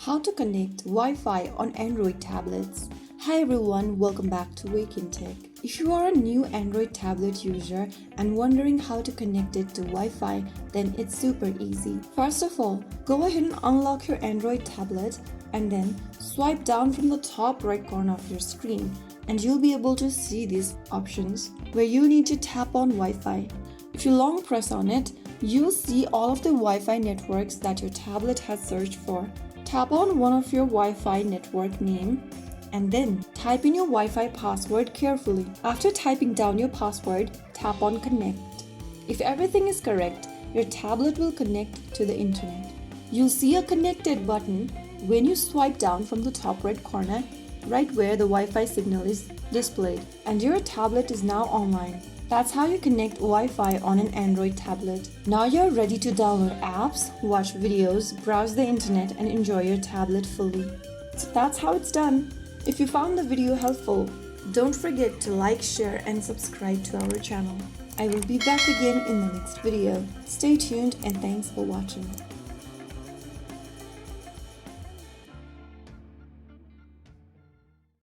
How to connect Wi-Fi on Android tablets. Hi everyone, welcome back to Wake&Tech. If you are a new Android tablet user and wondering how to connect it to Wi-Fi, then it's super easy. First of all, go ahead and unlock your Android tablet and then swipe down from the top right corner of your screen and you'll be able to see these options where you need to tap on Wi-Fi. If you long press on it, you'll see all of the Wi-Fi networks that your tablet has searched for. Tap on one of your Wi-Fi network name and then type in your Wi-Fi password carefully. After typing down your password, tap on connect. If everything is correct, your tablet will connect to the internet. You'll see a connected button when you swipe down from the top right corner, right where the Wi-Fi signal is displayed, and your tablet is now online. That's how you connect Wi-Fi on an Android tablet. Now you're ready to download apps, watch videos, browse the internet, and enjoy your tablet fully. So that's how it's done. If you found the video helpful, don't forget to like, share, and subscribe to our channel. I will be back again in the next video. Stay tuned and thanks for watching.